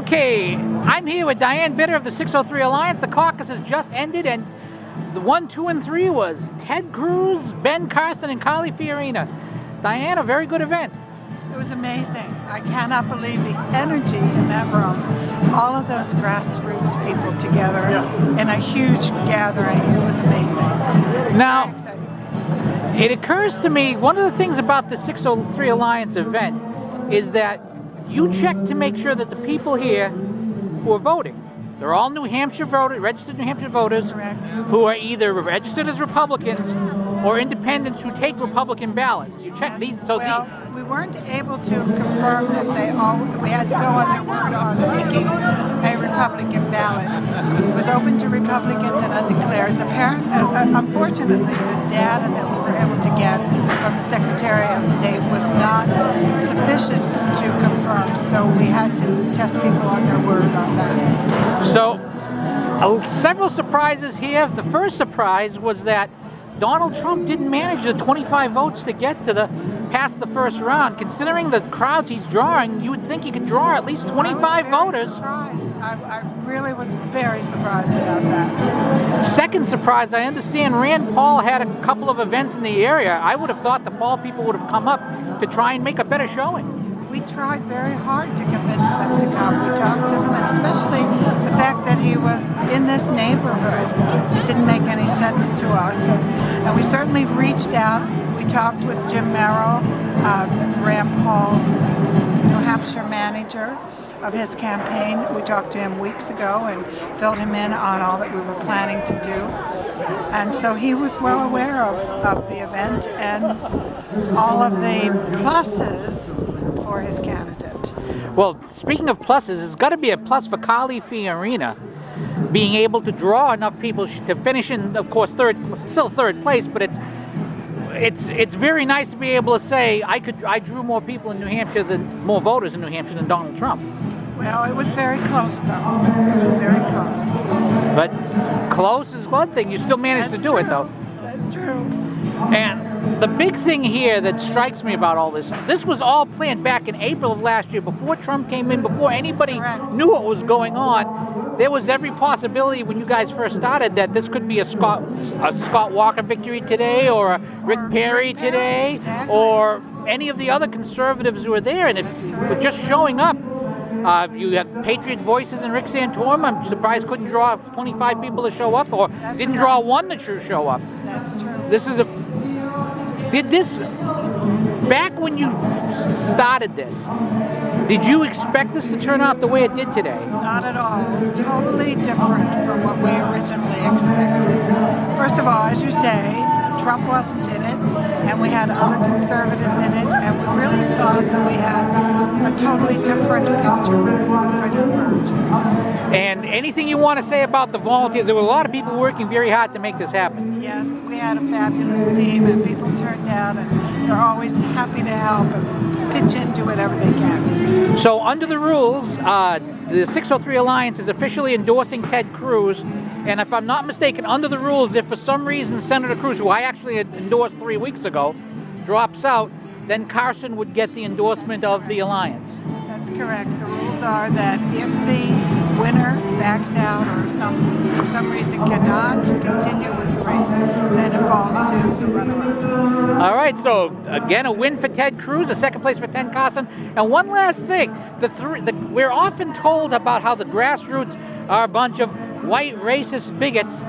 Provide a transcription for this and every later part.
Okay, I'm here with Diane Vitter of the 603 Alliance. The caucus has just ended, and the 1, 2, and 3 was Ted Cruz, Ben Carson, and Carly Fiorina. Diane, a very good event. It was amazing. I cannot believe the energy in that room. All of those grassroots people together in a huge gathering. It was amazing. Now, very exciting. It occurs to me, one of the things about the 603 Alliance event is that you check to make sure that the people here who are voting, they're all New Hampshire voters, registered New Hampshire voters, Correct. who are either registered as Republicans or independents who take Republican ballots. You check these. So well, we weren't able to confirm that we had to go on their word on taking a Republican ballot. It was open to Republicans and undeclared. It's apparent, unfortunately, the data that we were able to get from the Secretary of State was not sufficient to confirm, so we had to test people on their word on that. So, several surprises here. The first surprise was that Donald Trump didn't manage the 25 votes to get to past the first round. Considering the crowds he's drawing, you would think he could draw at least 25 voters. I really was very surprised about that. Second surprise, I understand Rand Paul had a couple of events in the area. I would have thought the Paul people would have come up to try and make a better showing. We tried very hard to convince them to come. We talked to them, and especially the fact that he was in this neighborhood. It didn't make any sense to us. And we certainly reached out. We talked with Jim Merrill, Rand Paul's New Hampshire manager of his campaign. We talked to him weeks ago and filled him in on all that we were planning to do. And so he was well aware of the event and all of the pluses for his candidate. Well, speaking of pluses, it's got to be a plus for Carly Fiorina being able to draw enough people to finish in, of course, still third place, but it's very nice to be able to say I drew more people in New Hampshire more voters in New Hampshire than Donald Trump. Well, it was very close, though. It was very close. But close is one thing. You still managed to do it, though. That's true. And the big thing here that strikes me about all this was all planned back in April of last year, before Trump came in, before anybody knew what was going on. There was every possibility when you guys first started that this could be a Scott Walker victory today, or a Rick Perry today, exactly. or any of the other conservatives who were there. And if just showing up, you have Patriot Voices and Rick Santorum. I'm surprised couldn't draw 25 people to show up, or didn't draw one to show up. That's true. Back when you started this, did you expect this to turn out the way it did today? Not at all. It's totally different from what we originally expected. First of all, as you say, Trump wasn't in it, and we had other conservatives in it, and we really thought that we had a totally different picture that was going to emerge. And anything you want to say about the volunteers? There were a lot of people working very hard to make this happen. Yes, we had a fabulous team, and people turned out, and they're always happy to help and pitch in, do whatever they can. So under the rules, the 603 Alliance is officially endorsing Ted Cruz, and if I'm not mistaken, under the rules, if for some reason Senator Cruz, who I actually had endorsed 3 weeks ago, drops out, then Carson would get the endorsement of the Alliance. That's correct. The rules are that if the winner backs out or for some reason cannot continue with the race, then it falls to the runner-up. All right, so again, a win for Ted Cruz, a second place for Ted Carson. And one last thing, we're often told about how the grassroots are a bunch of white racist bigots,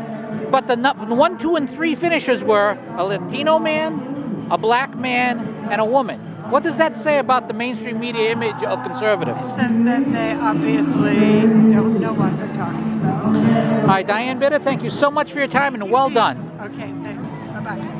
but the 1, 2, and 3 finishers were a Latino man, a black man, and a woman. What does that say about the mainstream media image of conservatives? It says that they obviously don't know what they're talking about. All right, Diane Vitter, thank you so much for your time, and well done. Okay, thanks. Bye-bye.